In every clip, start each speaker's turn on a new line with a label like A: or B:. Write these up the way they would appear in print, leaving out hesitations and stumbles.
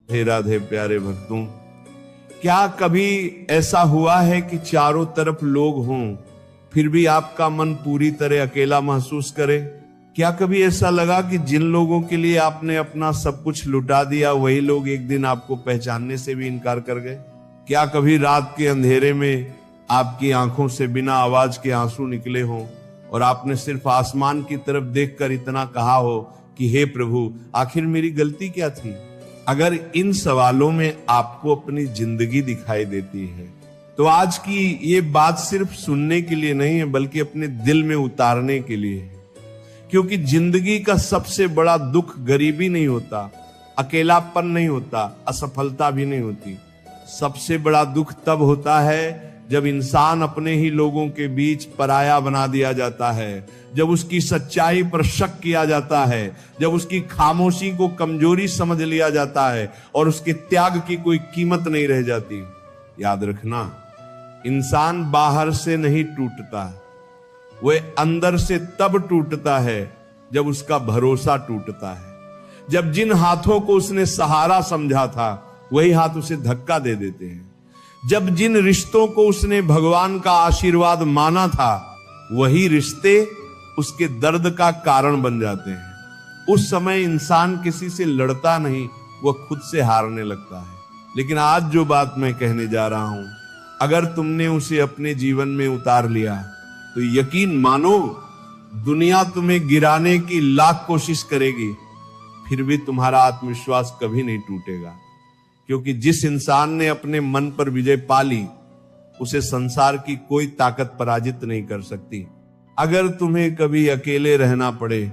A: हे राधे प्यारे भक्तों, क्या कभी ऐसा हुआ है कि चारों तरफ लोग हों फिर भी आपका मन पूरी तरह अकेला महसूस करे? क्या कभी ऐसा लगा कि जिन लोगों के लिए आपने अपना सब कुछ लुटा दिया वही लोग एक दिन आपको पहचानने से भी इनकार कर गए? क्या कभी रात के अंधेरे में आपकी आंखों से बिना आवाज के आंसू निकले हों और आपने सिर्फ आसमान की तरफ देखकर इतना कहा हो कि हे प्रभु, आखिर मेरी गलती क्या थी? अगर इन सवालों में आपको अपनी जिंदगी दिखाई देती है तो आज की ये बात सिर्फ सुनने के लिए नहीं है बल्कि अपने दिल में उतारने के लिए है। क्योंकि जिंदगी का सबसे बड़ा दुख गरीबी नहीं होता, अकेलापन नहीं होता, असफलता भी नहीं होती। सबसे बड़ा दुख तब होता है जब इंसान अपने ही लोगों के बीच पराया बना दिया जाता है, जब उसकी सच्चाई पर शक किया जाता है, जब उसकी खामोशी को कमजोरी समझ लिया जाता है और उसके त्याग की कोई कीमत नहीं रह जाती। याद रखना, इंसान बाहर से नहीं टूटता, वह अंदर से तब टूटता है जब उसका भरोसा टूटता है। जब जिन हाथों को उसने सहारा समझा था वही हाथ उसे धक्का दे देते हैं। जब जिन रिश्तों को उसने भगवान का आशीर्वाद माना था वही रिश्ते उसके दर्द का कारण बन जाते हैं। उस समय इंसान किसी से लड़ता नहीं, वह खुद से हारने लगता है। लेकिन आज जो बात मैं कहने जा रहा हूं, अगर तुमने उसे अपने जीवन में उतार लिया तो यकीन मानो दुनिया तुम्हें गिराने की लाख कोशिश करेगी फिर भी तुम्हारा आत्मविश्वास कभी नहीं टूटेगा। क्योंकि जिस इंसान ने अपने मन पर विजय पा ली उसे संसार की कोई ताकत पराजित नहीं कर सकती। अगर तुम्हें कभी अकेले रहना पड़े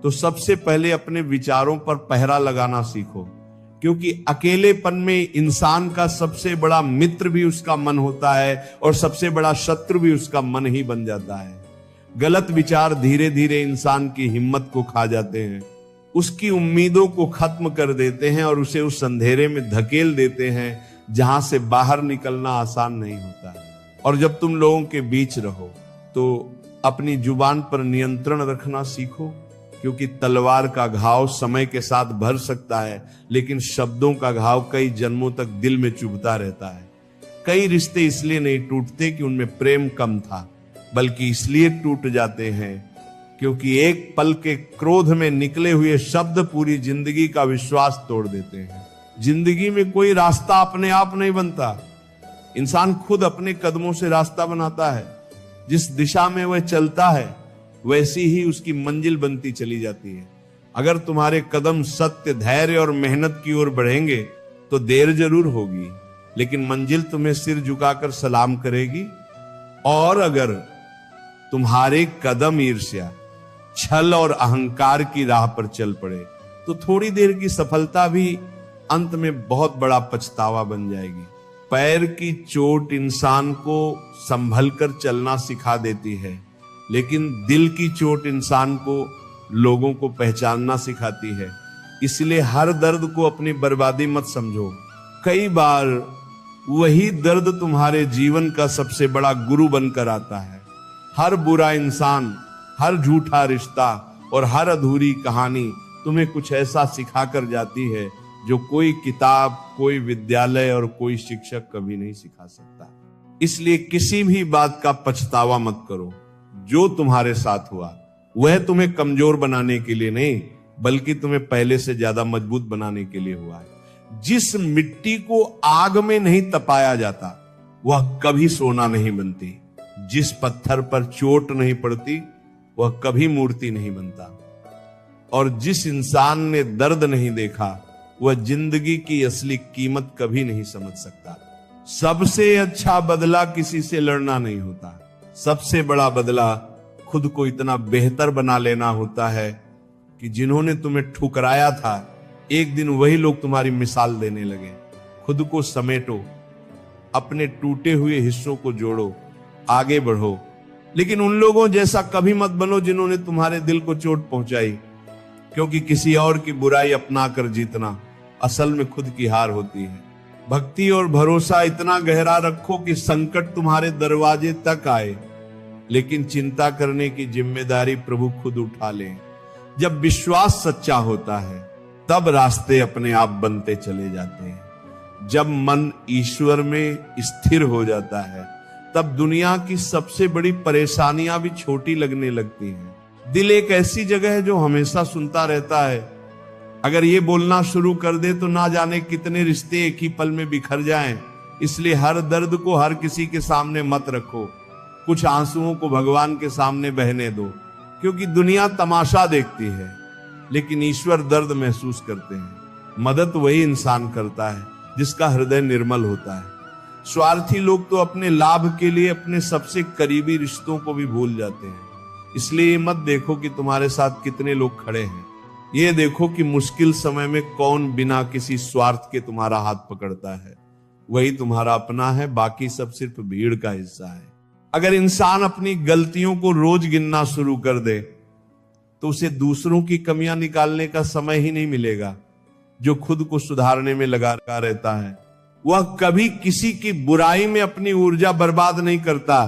A: तो सबसे पहले अपने विचारों पर पहरा लगाना सीखो। क्योंकि अकेलेपन में इंसान का सबसे बड़ा मित्र भी उसका मन होता है और सबसे बड़ा शत्रु भी उसका मन ही बन जाता है। गलत विचार धीरे धीरे इंसान की हिम्मत को खा जाते हैं, उसकी उम्मीदों को खत्म कर देते हैं और उसे उस अंधेरे में धकेल देते हैं जहां से बाहर निकलना आसान नहीं होता। और जब तुम लोगों के बीच रहो तो अपनी जुबान पर नियंत्रण रखना सीखो। क्योंकि तलवार का घाव समय के साथ भर सकता है लेकिन शब्दों का घाव कई जन्मों तक दिल में चुभता रहता है। कई रिश्ते इसलिए नहीं टूटते कि उनमें प्रेम कम था, बल्कि इसलिए टूट जाते हैं क्योंकि एक पल के क्रोध में निकले हुए शब्द पूरी जिंदगी का विश्वास तोड़ देते हैं। जिंदगी में कोई रास्ता अपने आप नहीं बनता, इंसान खुद अपने कदमों से रास्ता बनाता है। जिस दिशा में वह चलता है वैसी ही उसकी मंजिल बनती चली जाती है। अगर तुम्हारे कदम सत्य, धैर्य और मेहनत की ओर बढ़ेंगे तो देर जरूर होगी लेकिन मंजिल तुम्हें सिर झुकाकर सलाम करेगी। और अगर तुम्हारे कदम ईर्ष्या, छल और अहंकार की राह पर चल पड़े तो थोड़ी देर की सफलता भी अंत में बहुत बड़ा पछतावा बन जाएगी। पैर की चोट इंसान को संभल कर चलना सिखा देती है लेकिन दिल की चोट इंसान को लोगों को पहचानना सिखाती है। इसलिए हर दर्द को अपनी बर्बादी मत समझो। कई बार वही दर्द तुम्हारे जीवन का सबसे बड़ा गुरु बनकर आता है। हर बुरा इंसान, हर झूठा रिश्ता और हर अधूरी कहानी तुम्हें कुछ ऐसा सिखा कर जाती है जो कोई किताब, कोई विद्यालय और कोई शिक्षक कभी नहीं सिखा सकता। इसलिए किसी भी बात का पछतावा मत करो। जो तुम्हारे साथ हुआ वह तुम्हें कमजोर बनाने के लिए नहीं बल्कि तुम्हें पहले से ज्यादा मजबूत बनाने के लिए हुआ है। जिस मिट्टी को आग में नहीं तपाया जाता वह कभी सोना नहीं बनती। जिस पत्थर पर चोट नहीं पड़ती वह कभी मूर्ति नहीं बनता। और जिस इंसान ने दर्द नहीं देखा वह जिंदगी की असली कीमत कभी नहीं समझ सकता। सबसे अच्छा बदला किसी से लड़ना नहीं होता, सबसे बड़ा बदला खुद को इतना बेहतर बना लेना होता है कि जिन्होंने तुम्हें ठुकराया था एक दिन वही लोग तुम्हारी मिसाल देने लगे। खुद को समेटो, अपने टूटे हुए हिस्सों को जोड़ो, आगे बढ़ो। लेकिन उन लोगों जैसा कभी मत बनो जिन्होंने तुम्हारे दिल को चोट पहुंचाई। क्योंकि किसी और की बुराई अपना कर जीतना असल में खुद की हार होती है। भक्ति और भरोसा इतना गहरा रखो कि संकट तुम्हारे दरवाजे तक आए लेकिन चिंता करने की जिम्मेदारी प्रभु खुद उठा ले। जब विश्वास सच्चा होता है तब रास्ते अपने आप बनते चले जाते हैं। जब मन ईश्वर में स्थिर हो जाता है तब दुनिया की सबसे बड़ी परेशानियां भी छोटी लगने लगती हैं। दिल एक ऐसी जगह है जो हमेशा सुनता रहता है। अगर ये बोलना शुरू कर दे तो ना जाने कितने रिश्ते एक ही पल में बिखर जाएं। इसलिए हर दर्द को हर किसी के सामने मत रखो, कुछ आंसुओं को भगवान के सामने बहने दो, क्योंकि दुनिया तमाशा देखती है लेकिन ईश्वर दर्द महसूस करते हैं। मदद वही इंसान करता है जिसका हृदय निर्मल होता है। स्वार्थी लोग तो अपने लाभ के लिए अपने सबसे करीबी रिश्तों को भी भूल जाते हैं। इसलिए मत देखो कि तुम्हारे साथ कितने लोग खड़े हैं, ये देखो कि मुश्किल समय में कौन बिना किसी स्वार्थ के तुम्हारा हाथ पकड़ता है। वही तुम्हारा अपना है, बाकी सब सिर्फ भीड़ का हिस्सा है। अगर इंसान अपनी गलतियों को रोज गिनना शुरू कर दे तो उसे दूसरों की कमियां निकालने का समय ही नहीं मिलेगा। जो खुद को सुधारने में लगा रहता है वह कभी किसी की बुराई में अपनी ऊर्जा बर्बाद नहीं करता,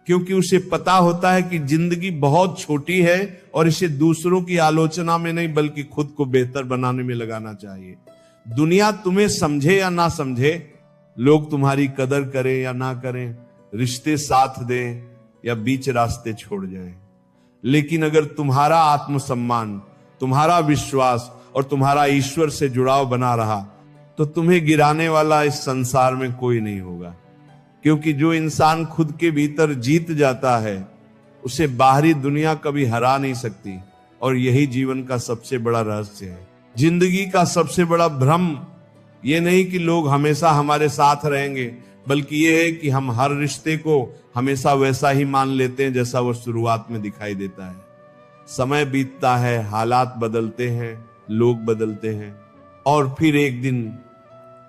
A: क्योंकि उसे पता होता है कि जिंदगी बहुत छोटी है और इसे दूसरों की आलोचना में नहीं बल्कि खुद को बेहतर बनाने में लगाना चाहिए। दुनिया तुम्हें समझे या ना समझे, लोग तुम्हारी कदर करें या ना करें, रिश्ते साथ दें या बीच रास्ते छोड़ जाएं, लेकिन अगर तुम्हारा आत्मसम्मान, तुम्हारा विश्वास और तुम्हारा ईश्वर से जुड़ाव बना रहा तो तुम्हें गिराने वाला इस संसार में कोई नहीं होगा। क्योंकि जो इंसान खुद के भीतर जीत जाता है उसे बाहरी दुनिया कभी हरा नहीं सकती, और यही जीवन का सबसे बड़ा रहस्य है। जिंदगी का सबसे बड़ा भ्रम ये नहीं कि लोग हमेशा हमारे साथ रहेंगे, बल्कि ये है कि हम हर रिश्ते को हमेशा वैसा ही मान लेते हैं जैसा वो शुरुआत में दिखाई देता है। समय बीतता है, हालात बदलते हैं, लोग बदलते हैं, और फिर एक दिन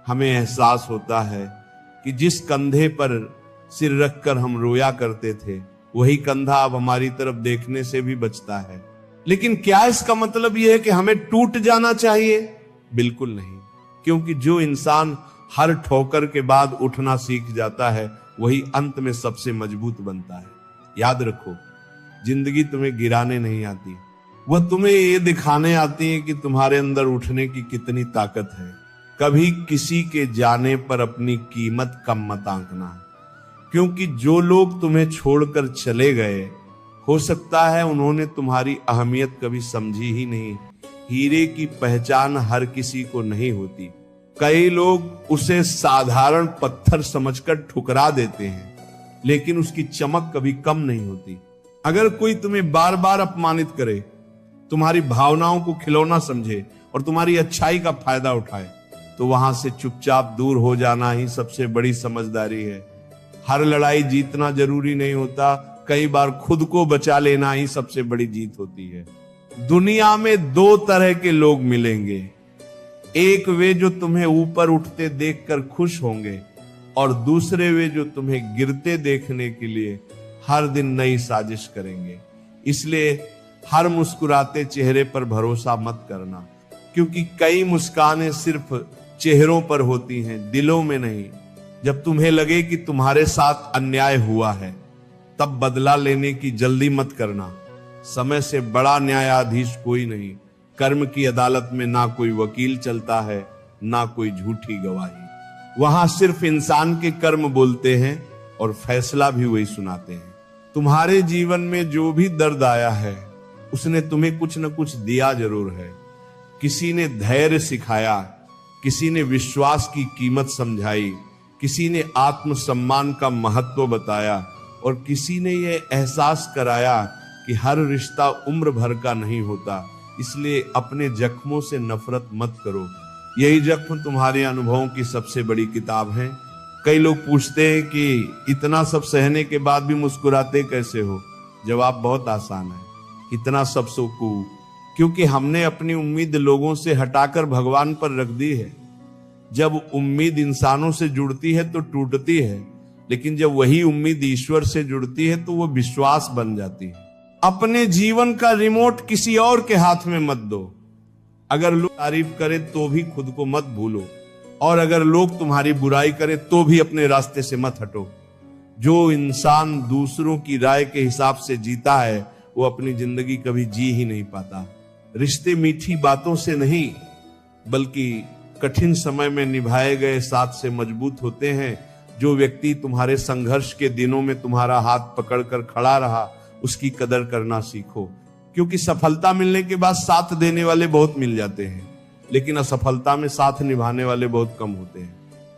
A: हमें एहसास होता है कि जिस कंधे पर सिर रखकर हम रोया करते थे वही कंधा अब हमारी तरफ देखने से भी बचता है। लेकिन क्या इसका मतलब यह है कि हमें टूट जाना चाहिए? बिल्कुल नहीं, क्योंकि जो इंसान हर ठोकर के बाद उठना सीख जाता है वही अंत में सबसे मजबूत बनता है। याद रखो, जिंदगी तुम्हें गिराने नहीं आती, वह तुम्हें ये दिखाने आती है कि तुम्हारे अंदर उठने की कितनी ताकत है। कभी किसी के जाने पर अपनी कीमत कम मत आंकना, क्योंकि जो लोग तुम्हें छोड़कर चले गए हो सकता है उन्होंने तुम्हारी अहमियत कभी समझी ही नहीं। हीरे की पहचान हर किसी को नहीं होती। कई लोग उसे साधारण पत्थर समझकर ठुकरा देते हैं, लेकिन उसकी चमक कभी कम नहीं होती। अगर कोई तुम्हें बार बार अपमानित करे, तुम्हारी भावनाओं को खिलौना समझे और तुम्हारी अच्छाई का फायदा उठाए, तो वहां से चुपचाप दूर हो जाना ही सबसे बड़ी समझदारी है। हर लड़ाई जीतना जरूरी नहीं होता, कई बार खुद को बचा लेना ही सबसे बड़ी जीत होती है। दुनिया में दो तरह के लोग मिलेंगे, एक वे जो तुम्हें ऊपर उठते देखकर खुश होंगे, और दूसरे वे जो तुम्हें गिरते देखने के लिए हर दिन नई साजिश करेंगे। इसलिए हर मुस्कुराते चेहरे पर भरोसा मत करना, क्योंकि कई मुस्कानें सिर्फ चेहरों पर होती हैं, दिलों में नहीं। जब तुम्हें लगे कि तुम्हारे साथ अन्याय हुआ है तब बदला लेने की जल्दी मत करना। समय से बड़ा न्यायाधीश कोई नहीं। कर्म की अदालत में ना कोई वकील चलता है, ना कोई झूठी गवाही। वहां सिर्फ इंसान के कर्म बोलते हैं और फैसला भी वही सुनाते हैं। तुम्हारे जीवन में जो भी दर्द आया है उसने तुम्हें कुछ न कुछ दिया जरूर है। किसी ने धैर्य सिखाया, किसी ने विश्वास की कीमत समझाई, किसी ने आत्मसम्मान का महत्व बताया, और किसी ने यह एहसास कराया कि हर रिश्ता उम्र भर का नहीं होता। इसलिए अपने जख्मों से नफरत मत करो, यही जख्म तुम्हारे अनुभवों की सबसे बड़ी किताब है। कई लोग पूछते हैं कि इतना सब सहने के बाद भी मुस्कुराते कैसे हो? जवाब बहुत आसान है, इतना सब सुकू क्योंकि हमने अपनी उम्मीद लोगों से हटाकर भगवान पर रख दी है। जब उम्मीद इंसानों से जुड़ती है तो टूटती है, लेकिन जब वही उम्मीद ईश्वर से जुड़ती है तो वो विश्वास बन जाती है। अपने जीवन का रिमोट किसी और के हाथ में मत दो। अगर लोग तारीफ करें तो भी खुद को मत भूलो, और अगर लोग तुम्हारी बुराई करें तो भी अपने रास्ते से मत हटो। जो इंसान दूसरों की राय के हिसाब से जीता है वो अपनी जिंदगी कभी जी ही नहीं पाता। रिश्ते मीठी बातों से नहीं बल्कि कठिन समय में निभाए गए साथ से मजबूत होते हैं। जो व्यक्ति तुम्हारे संघर्ष के दिनों में तुम्हारा हाथ पकड़कर खड़ा रहा, उसकी कदर करना सीखो। क्योंकि सफलता मिलने के बाद साथ देने वाले बहुत मिल जाते हैं, लेकिन असफलता में साथ निभाने वाले बहुत कम होते हैं।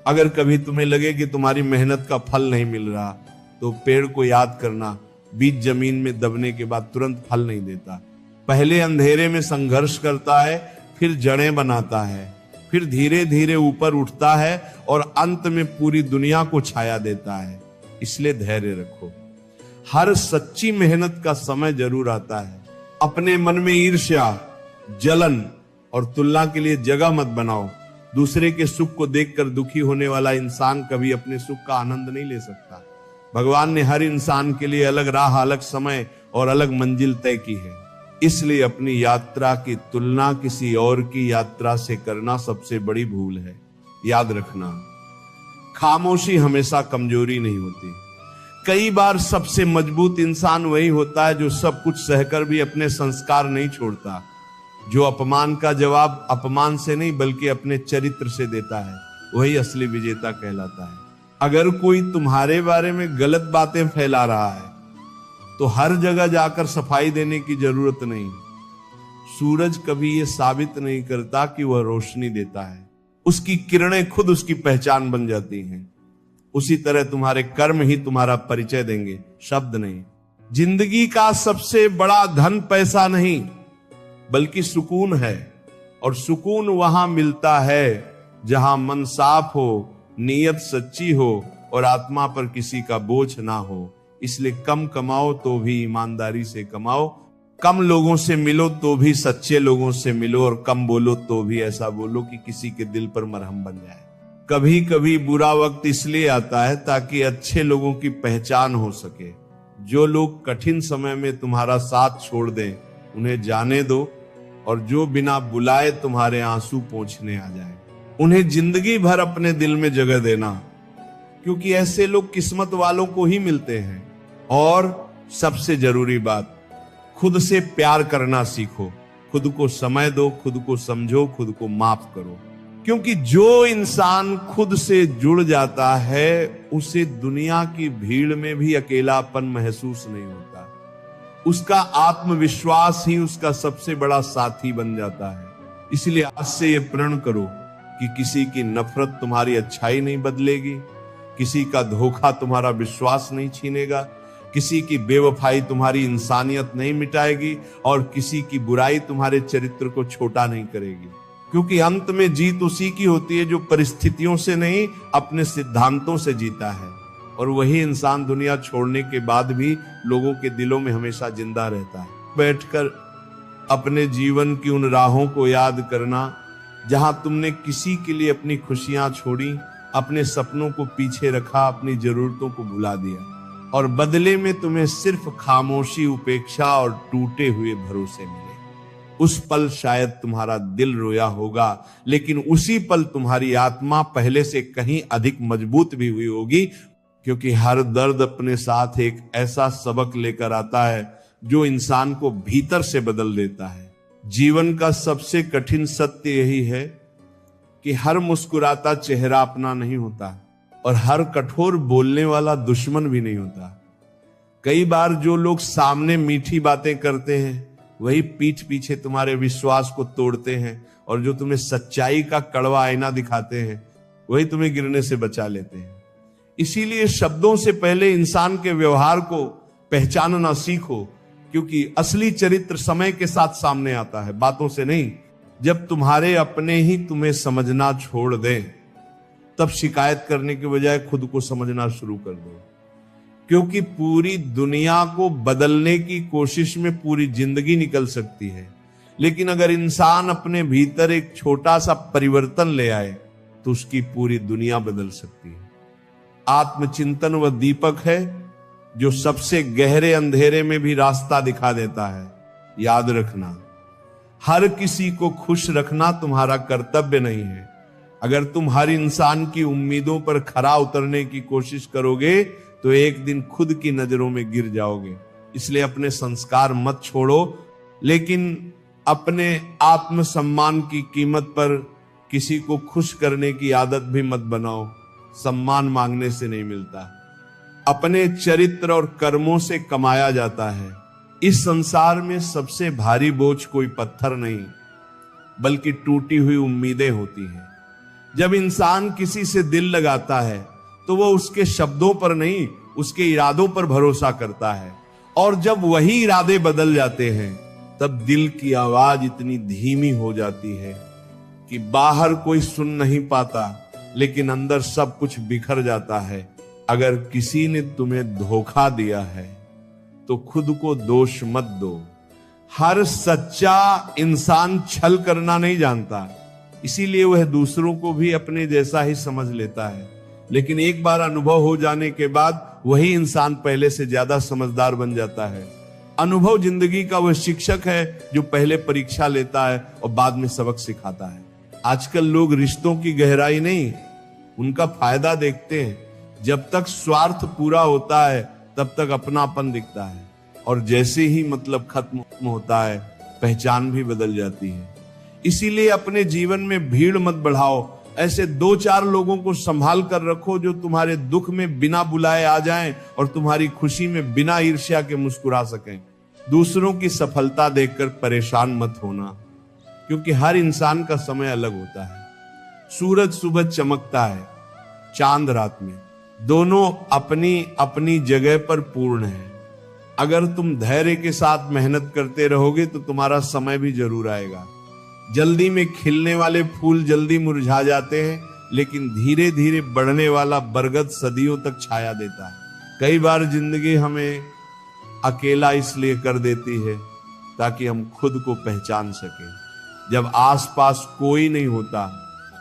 A: अगर कभी तुम्हें लगे कि तुम्हारी मेहनत का फल नहीं मिल रहा, तो पेड़ को याद करना, बीज जमीन में दबने के बाद तुरंत फल नहीं देता। पहले अंधेरे में संघर्ष करता है, फिर जड़ें बनाता है, फिर धीरे धीरे ऊपर उठता है और अंत में पूरी दुनिया को छाया देता है। इसलिए धैर्य रखो। हर सच्ची मेहनत का समय जरूर आता है। अपने मन में ईर्ष्या, जलन और तुलना के लिए जगह मत बनाओ। दूसरे के सुख को देखकर दुखी होने वाला इंसान कभी अपने सुख का आनंद नहीं ले सकता। भगवान ने हर इंसान के लिए अलग राह, अलग समय और अलग मंजिल तय की है। इसलिए अपनी यात्रा की तुलना किसी और की यात्रा से करना सबसे बड़ी भूल है। याद रखना, खामोशी हमेशा कमजोरी नहीं होती। कई बार सबसे मजबूत इंसान वही होता है जो सब कुछ सहकर भी अपने संस्कार नहीं छोड़ता, जो अपमान का जवाब अपमान से नहीं बल्कि अपने चरित्र से देता है। वही असली विजेता कहलाता है। अगर कोई तुम्हारे बारे में गलत बातें फैला रहा है, तो हर जगह जाकर सफाई देने की जरूरत नहीं। सूरज कभी यह साबित नहीं करता कि वह रोशनी देता है, उसकी किरणें खुद उसकी पहचान बन जाती हैं। उसी तरह तुम्हारे कर्म ही तुम्हारा परिचय देंगे, शब्द नहीं। जिंदगी का सबसे बड़ा धन पैसा नहीं बल्कि सुकून है, और सुकून वहां मिलता है जहां मन साफ हो, नीयत सच्ची हो और आत्मा पर किसी का बोझ ना हो। इसलिए कम कमाओ तो भी ईमानदारी से कमाओ, कम लोगों से मिलो तो भी सच्चे लोगों से मिलो, और कम बोलो तो भी ऐसा बोलो कि किसी के दिल पर मरहम बन जाए। कभी कभी बुरा वक्त इसलिए आता है ताकि अच्छे लोगों की पहचान हो सके। जो लोग कठिन समय में तुम्हारा साथ छोड़ दें, उन्हें जाने दो, और जो बिना बुलाए तुम्हारे आंसू पोंछने आ जाए, उन्हें जिंदगी भर अपने दिल में जगह देना, क्योंकि ऐसे लोग किस्मत वालों को ही मिलते हैं। और सबसे जरूरी बात, खुद से प्यार करना सीखो। खुद को समय दो, खुद को समझो, खुद को माफ करो। क्योंकि जो इंसान खुद से जुड़ जाता है, उसे दुनिया की भीड़ में भी अकेलापन महसूस नहीं होता। उसका आत्मविश्वास ही उसका सबसे बड़ा साथी बन जाता है। इसलिए आज से यह प्रण करो कि किसी की नफरत तुम्हारी अच्छाई नहीं बदलेगी, किसी का धोखा तुम्हारा विश्वास नहीं छीनेगा, किसी की बेवफाई तुम्हारी इंसानियत नहीं मिटाएगी, और किसी की बुराई तुम्हारे चरित्र को छोटा नहीं करेगी। क्योंकि अंत में जीत उसी की होती है जो परिस्थितियों से नहीं, अपने सिद्धांतों से जीता है। और वही इंसान दुनिया छोड़ने के बाद भी लोगों के दिलों में हमेशा जिंदा रहता है। बैठकर अपने जीवन की उन राहों को याद करना जहां तुमने किसी के लिए अपनी खुशियां छोड़ी, अपने सपनों को पीछे रखा, अपनी जरूरतों को भुला दिया, और बदले में तुम्हें सिर्फ खामोशी, उपेक्षा और टूटे हुए भरोसे मिले। उस पल शायद तुम्हारा दिल रोया होगा, लेकिन उसी पल तुम्हारी आत्मा पहले से कहीं अधिक मजबूत भी हुई होगी। क्योंकि हर दर्द अपने साथ एक ऐसा सबक लेकर आता है जो इंसान को भीतर से बदल देता है। जीवन का सबसे कठिन सत्य यही है कि हर मुस्कुराता चेहरा अपना नहीं होता, और हर कठोर बोलने वाला दुश्मन भी नहीं होता। कई बार जो लोग सामने मीठी बातें करते हैं, वही पीठ पीछे तुम्हारे विश्वास को तोड़ते हैं, और जो तुम्हें सच्चाई का कड़वा आईना दिखाते हैं, वही तुम्हें गिरने से बचा लेते हैं। इसीलिए शब्दों से पहले इंसान के व्यवहार को पहचानना सीखो, क्योंकि असली चरित्र समय के साथ सामने आता है, बातों से नहीं। जब तुम्हारे अपने ही तुम्हें समझना छोड़ दें, तब शिकायत करने के बजाय खुद को समझना शुरू कर दो। क्योंकि पूरी दुनिया को बदलने की कोशिश में पूरी जिंदगी निकल सकती है, लेकिन अगर इंसान अपने भीतर एक छोटा सा परिवर्तन ले आए, तो उसकी पूरी दुनिया बदल सकती है। आत्मचिंतन वह दीपक है जो सबसे गहरे अंधेरे में भी रास्ता दिखा देता है। याद रखना, हर किसी को खुश रखना तुम्हारा कर्तव्य नहीं है। अगर तुम हर इंसान की उम्मीदों पर खरा उतरने की कोशिश करोगे, तो एक दिन खुद की नजरों में गिर जाओगे। इसलिए अपने संस्कार मत छोड़ो, लेकिन अपने आत्मसम्मान की कीमत पर किसी को खुश करने की आदत भी मत बनाओ, सम्मान मांगने से नहीं मिलता, अपने चरित्र और कर्मों से कमाया जाता है। इस संसार में सबसे भारी बोझ कोई पत्थर नहीं, बल्कि टूटी हुई उम्मीदें होती हैं। जब इंसान किसी से दिल लगाता है तो वो उसके शब्दों पर नहीं, उसके इरादों पर भरोसा करता है, और जब वही इरादे बदल जाते हैं तब दिल की आवाज इतनी धीमी हो जाती है कि बाहर कोई सुन नहीं पाता, लेकिन अंदर सब कुछ बिखर जाता है। अगर किसी ने तुम्हें धोखा दिया है तो खुद को दोष मत दो। हर सच्चा इंसान छल करना नहीं जानता, इसीलिए वह दूसरों को भी अपने जैसा ही समझ लेता है। लेकिन एक बार अनुभव हो जाने के बाद वही इंसान पहले से ज्यादा समझदार बन जाता है। अनुभव जिंदगी का वह शिक्षक है जो पहले परीक्षा लेता है और बाद में सबक सिखाता है। आजकल लोग रिश्तों की गहराई नहीं, उनका फायदा देखते हैं। जब तक स्वार्थ पूरा होता है तब तक अपनापन दिखता है, और जैसे ही मतलब खत्म होता है पहचान भी बदल जाती है। इसीलिए अपने जीवन में भीड़ मत बढ़ाओ, ऐसे 2-4 लोगों को संभाल कर रखो जो तुम्हारे दुख में बिना बुलाए आ जाएं और तुम्हारी खुशी में बिना ईर्ष्या के मुस्कुरा सकें। दूसरों की सफलता देखकर परेशान मत होना, क्योंकि हर इंसान का समय अलग होता है। सूरज सुबह चमकता है, चांद रात में, दोनों अपनी अपनी जगह पर पूर्ण है। अगर तुम धैर्य के साथ मेहनत करते रहोगे तो तुम्हारा समय भी जरूर आएगा। जल्दी में खिलने वाले फूल जल्दी मुरझा जाते हैं, लेकिन धीरे धीरे बढ़ने वाला बरगद सदियों तक छाया देता है। कई बार जिंदगी हमें अकेला इसलिए कर देती है ताकि हम खुद को पहचान सकें। जब आसपास कोई नहीं होता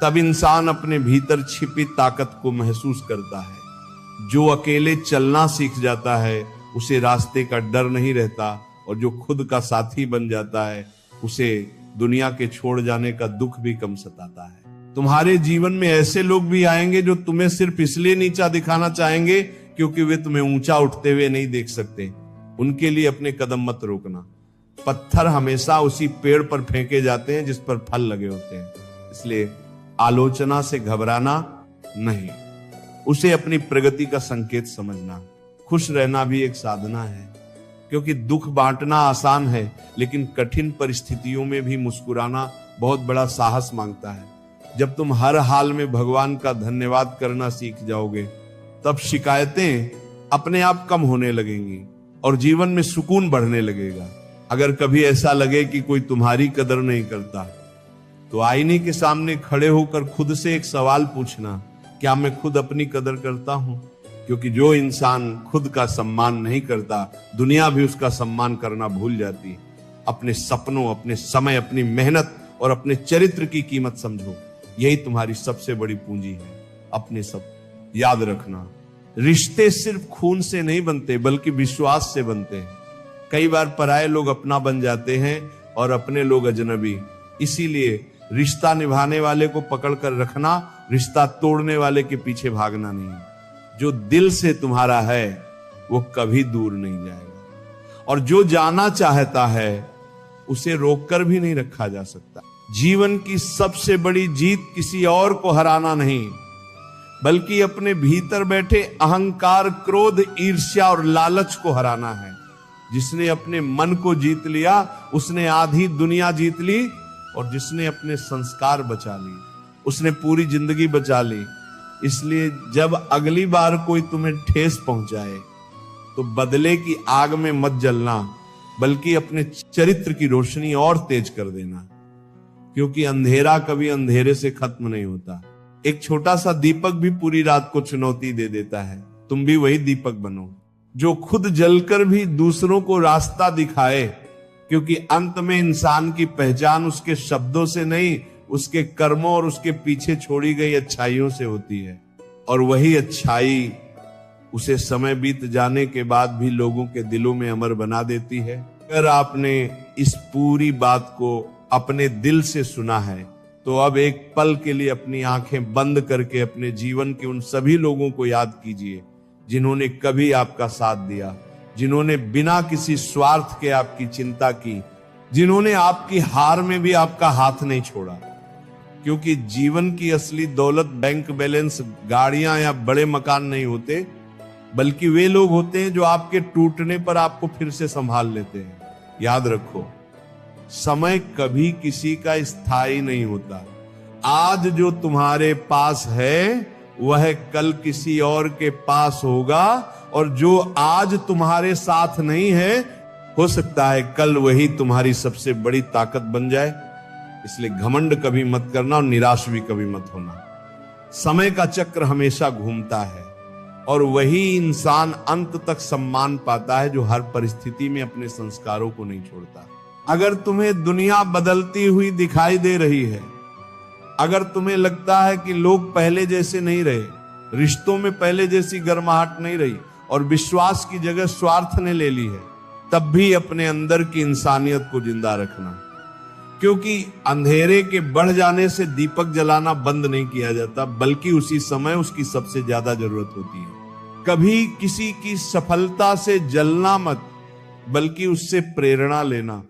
A: तब इंसान अपने भीतर छिपी ताकत को महसूस करता है। जो अकेले चलना सीख जाता है उसे रास्ते का डर नहीं रहता, और जो खुद का साथी बन जाता है उसे दुनिया के छोड़ जाने का दुख भी कम सताता है। तुम्हारे जीवन में ऐसे लोग भी आएंगे जो तुम्हें सिर्फ इसलिए नीचा दिखाना चाहेंगे क्योंकि वे तुम्हें ऊंचा उठते हुए नहीं देख सकते। उनके लिए अपने कदम मत रोकना। पत्थर हमेशा उसी पेड़ पर फेंके जाते हैं जिस पर फल लगे होते हैं। इसलिए आलोचना से घबराना नहीं, उसे अपनी प्रगति का संकेत समझना। खुश रहना भी एक साधना है, क्योंकि दुख बांटना आसान है, लेकिन कठिन परिस्थितियों में भी मुस्कुराना बहुत बड़ा साहस मांगता है। जब तुम हर हाल में भगवान का धन्यवाद करना सीख जाओगे तब शिकायतें अपने आप कम होने लगेंगी और जीवन में सुकून बढ़ने लगेगा। अगर कभी ऐसा लगे कि कोई तुम्हारी कदर नहीं करता तो आईने के सामने खड़े होकर खुद से एक सवाल पूछना, क्या मैं खुद अपनी कदर करता हूं? क्योंकि जो इंसान खुद का सम्मान नहीं करता, दुनिया भी उसका सम्मान करना भूल जाती है। अपने सपनों, अपने समय, अपनी मेहनत और अपने चरित्र की कीमत समझो, यही तुम्हारी सबसे बड़ी पूंजी है। अपने सब याद रखना, रिश्ते सिर्फ खून से नहीं बनते बल्कि विश्वास से बनते हैं। कई बार पराये लोग अपना बन जाते हैं और अपने लोग अजनबी। इसीलिए रिश्ता निभाने वाले को पकड़कर रखना, रिश्ता तोड़ने वाले के पीछे भागना नहीं। जो दिल से तुम्हारा है वो कभी दूर नहीं जाएगा, और जो जाना चाहता है उसे रोककर भी नहीं रखा जा सकता। जीवन की सबसे बड़ी जीत किसी और को हराना नहीं, बल्कि अपने भीतर बैठे अहंकार, क्रोध, ईर्ष्या और लालच को हराना है। जिसने अपने मन को जीत लिया उसने आधी दुनिया जीत ली, और जिसने अपने संस्कार बचा ली उसने पूरी जिंदगी बचा ली। इसलिए जब अगली बार कोई तुम्हें ठेस पहुंचाए तो बदले की आग में मत जलना, बल्कि अपने चरित्र की रोशनी और तेज कर देना, क्योंकि अंधेरा कभी अंधेरे से खत्म नहीं होता। एक छोटा सा दीपक भी पूरी रात को चुनौती दे देता है। तुम भी वही दीपक बनो जो खुद जलकर भी दूसरों को रास्ता दिखाए, क्योंकि अंत में इंसान की पहचान उसके शब्दों से नहीं, उसके कर्मों और उसके पीछे छोड़ी गई अच्छाइयों से होती है। और वही अच्छाई उसे समय बीत जाने के बाद भी लोगों के दिलों में अमर बना देती है। अगर आपने इस पूरी बात को अपने दिल से सुना है तो अब एक पल के लिए अपनी आंखें बंद करके अपने जीवन के उन सभी लोगों को याद कीजिए जिन्होंने कभी आपका साथ दिया, जिन्होंने बिना किसी स्वार्थ के आपकी चिंता की, जिन्होंने आपकी हार में भी आपका हाथ नहीं छोड़ा। क्योंकि जीवन की असली दौलत बैंक बैलेंस, गाड़ियां या बड़े मकान नहीं होते, बल्कि वे लोग होते हैं जो आपके टूटने पर आपको फिर से संभाल लेते हैं। याद रखो, समय कभी किसी का स्थायी नहीं होता। आज जो तुम्हारे पास है वह कल किसी और के पास होगा, और जो आज तुम्हारे साथ नहीं है, हो सकता है कल वही तुम्हारी सबसे बड़ी ताकत बन जाए। इसलिए घमंड कभी मत करना और निराश भी कभी मत होना। समय का चक्र हमेशा घूमता है, और वही इंसान अंत तक सम्मान पाता है जो हर परिस्थिति में अपने संस्कारों को नहीं छोड़ता। अगर तुम्हें दुनिया बदलती हुई दिखाई दे रही है, अगर तुम्हें लगता है कि लोग पहले जैसे नहीं रहे, रिश्तों में पहले जैसी गर्माहट नहीं रही, और विश्वास की जगह स्वार्थ ने ले ली है, तब भी अपने अंदर की इंसानियत को जिंदा रखना। क्योंकि अंधेरे के बढ़ जाने से दीपक जलाना बंद नहीं किया जाता, बल्कि उसी समय उसकी सबसे ज्यादा जरूरत होती है। कभी किसी की सफलता से जलना मत, बल्कि उससे प्रेरणा लेना।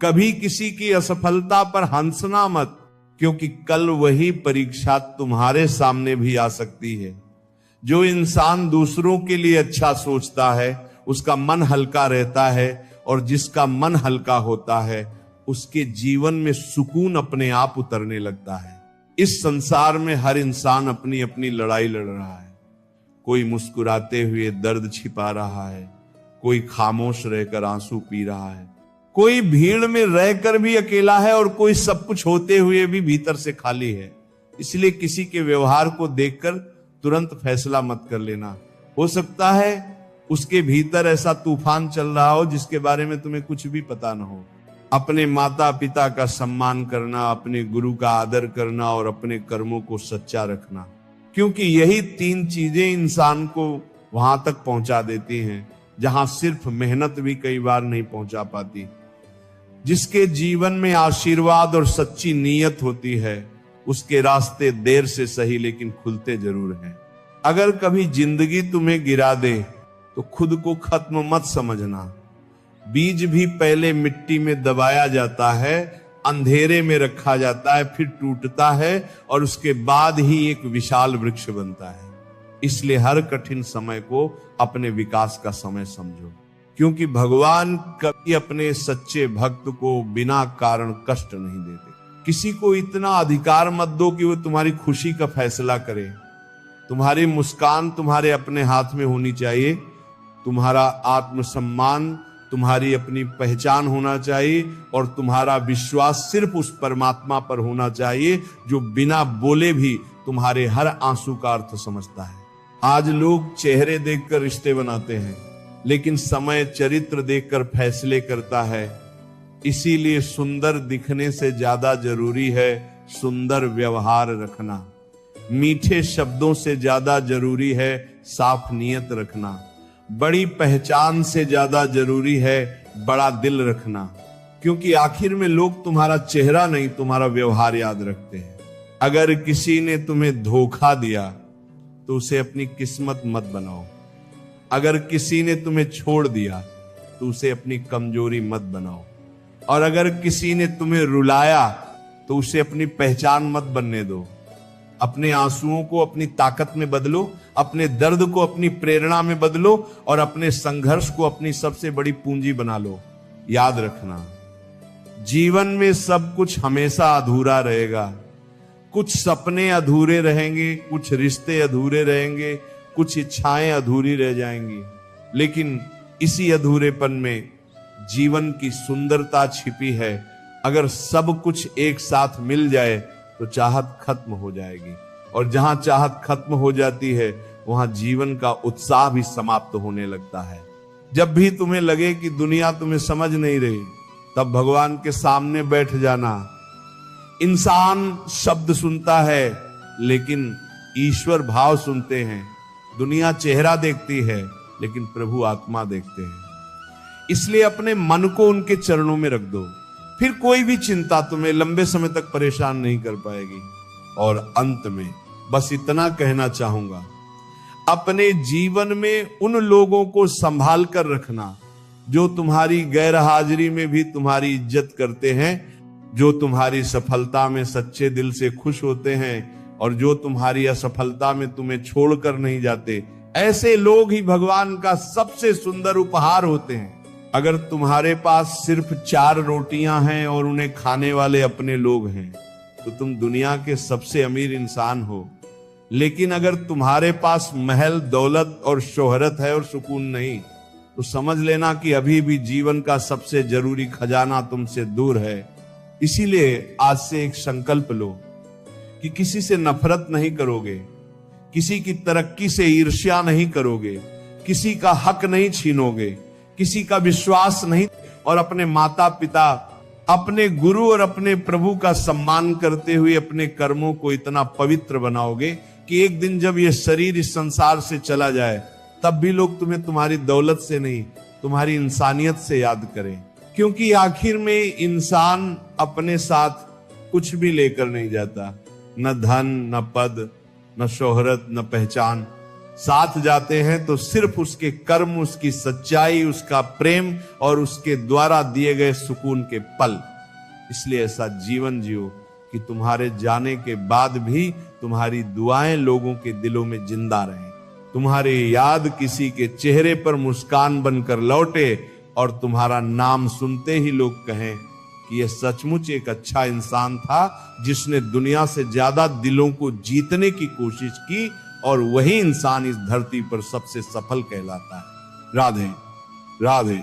A: कभी किसी की असफलता पर हंसना मत, क्योंकि कल वही परीक्षा तुम्हारे सामने भी आ सकती है। जो इंसान दूसरों के लिए अच्छा सोचता है उसका मन हल्का रहता है, और जिसका मन हल्का होता है उसके जीवन में सुकून अपने आप उतरने लगता है। इस संसार में हर इंसान अपनी अपनी लड़ाई लड़ रहा है। कोई मुस्कुराते हुए दर्द छिपा रहा है, कोई खामोश रहकर आंसू पी रहा है, कोई भीड़ में रहकर भी अकेला है, और कोई सब कुछ होते हुए भी भीतर से खाली है। इसलिए किसी के व्यवहार को देखकर तुरंत फैसला मत कर लेना। हो सकता है उसके भीतर ऐसा तूफान चल रहा हो जिसके बारे में तुम्हें कुछ भी पता न हो। अपने माता पिता का सम्मान करना, अपने गुरु का आदर करना, और अपने कर्मों को सच्चा रखना, क्योंकि यही 3 चीजें इंसान को वहां तक पहुंचा देती हैं जहां सिर्फ मेहनत भी कई बार नहीं पहुंचा पाती। जिसके जीवन में आशीर्वाद और सच्ची नीयत होती है, उसके रास्ते देर से सही लेकिन खुलते जरूर हैं। अगर कभी जिंदगी तुम्हें गिरा दे तो खुद को खत्म मत समझना। बीज भी पहले मिट्टी में दबाया जाता है, अंधेरे में रखा जाता है, फिर टूटता है, और उसके बाद ही एक विशाल वृक्ष बनता है। इसलिए हर कठिन समय को अपने विकास का समय समझो, क्योंकि भगवान कभी अपने सच्चे भक्त को बिना कारण कष्ट नहीं देते। किसी को इतना अधिकार मत दो कि वो तुम्हारी खुशी का फैसला करे। तुम्हारी मुस्कान तुम्हारे अपने हाथ में होनी चाहिए। तुम्हारा आत्मसम्मान, तुम्हारी अपनी पहचान होना चाहिए, और तुम्हारा विश्वास सिर्फ उस परमात्मा पर होना चाहिए जो बिना बोले भी तुम्हारे हर आंसू का अर्थ समझता है। आज लोग चेहरे देखकर रिश्ते बनाते हैं, लेकिन समय चरित्र देखकर फैसले करता है। इसीलिए सुंदर दिखने से ज्यादा जरूरी है सुंदर व्यवहार रखना। मीठे शब्दों से ज्यादा जरूरी है साफ नीयत रखना। बड़ी पहचान से ज्यादा जरूरी है बड़ा दिल रखना, क्योंकि आखिर में लोग तुम्हारा चेहरा नहीं, तुम्हारा व्यवहार याद रखते हैं। अगर किसी ने तुम्हें धोखा दिया तो उसे अपनी किस्मत मत बनाओ। अगर किसी ने तुम्हें छोड़ दिया तो उसे अपनी कमजोरी मत बनाओ। और अगर किसी ने तुम्हें रुलाया तो उसे अपनी पहचान मत बनने दो। अपने आंसुओं को अपनी ताकत में बदलो, अपने दर्द को अपनी प्रेरणा में बदलो, और अपने संघर्ष को अपनी सबसे बड़ी पूंजी बना लो। याद रखना, जीवन में सब कुछ हमेशा अधूरा रहेगा। कुछ सपने अधूरे रहेंगे, कुछ रिश्ते अधूरे रहेंगे, कुछ इच्छाएं अधूरी रह जाएंगी, लेकिन इसी अधूरेपन में जीवन की सुंदरता छिपी है। अगर सब कुछ एक साथ मिल जाए तो चाहत खत्म हो जाएगी, और जहां चाहत खत्म हो जाती है वहां जीवन का उत्साह भी समाप्त होने लगता है। जब भी तुम्हें लगे कि दुनिया तुम्हें समझ नहीं रही, तब भगवान के सामने बैठ जाना। इंसान शब्द सुनता है लेकिन ईश्वर भाव सुनते हैं। दुनिया चेहरा देखती है लेकिन प्रभु आत्मा देखते हैं। इसलिए अपने मन को उनके चरणों में रख दो, फिर कोई भी चिंता तुम्हें लंबे समय तक परेशान नहीं कर पाएगी। और अंत में बस इतना कहना चाहूंगा, अपने जीवन में उन लोगों को संभाल कर रखना जो तुम्हारी गैर हाजिरी में भी तुम्हारी इज्जत करते हैं, जो तुम्हारी सफलता में सच्चे दिल से खुश होते हैं और जो तुम्हारी असफलता में तुम्हें छोड़कर नहीं जाते, ऐसे लोग ही भगवान का सबसे सुंदर उपहार होते हैं। अगर तुम्हारे पास सिर्फ 4 रोटियां हैं और उन्हें खाने वाले अपने लोग हैं, तो तुम दुनिया के सबसे अमीर इंसान हो। लेकिन अगर तुम्हारे पास महल, दौलत और शोहरत है और सुकून नहीं, तो समझ लेना कि अभी भी जीवन का सबसे जरूरी खजाना तुमसे दूर है। इसीलिए आज से एक संकल्प लो कि किसी से नफरत नहीं करोगे, किसी की तरक्की से ईर्ष्या नहीं करोगे, किसी का हक नहीं छीनोगे, किसी का विश्वास नहीं, और अपने माता पिता, अपने गुरु और अपने प्रभु का सम्मान करते हुए अपने कर्मों को इतना पवित्र बनाओगे कि एक दिन जब ये शरीर इस संसार से चला जाए, तब भी लोग तुम्हें तुम्हारी दौलत से नहीं, तुम्हारी इंसानियत से याद करें। क्योंकि आखिर में इंसान अपने साथ कुछ भी लेकर नहीं जाता, न धन, न पद, न शोहरत, न पहचान। साथ जाते हैं तो सिर्फ उसके कर्म, उसकी सच्चाई, उसका प्रेम और उसके द्वारा दिए गए सुकून के पल। इसलिए ऐसा जीवन जियो कि तुम्हारे जाने के बाद भी तुम्हारी दुआएं लोगों के दिलों में जिंदा रहें, तुम्हारी याद किसी के चेहरे पर मुस्कान बनकर लौटे और तुम्हारा नाम सुनते ही लोग कहें कि यह सचमुच एक अच्छा इंसान था जिसने दुनिया से ज्यादा दिलों को जीतने की कोशिश की, और वही इंसान इस धरती पर सबसे सफल कहलाता है। राधे राधे।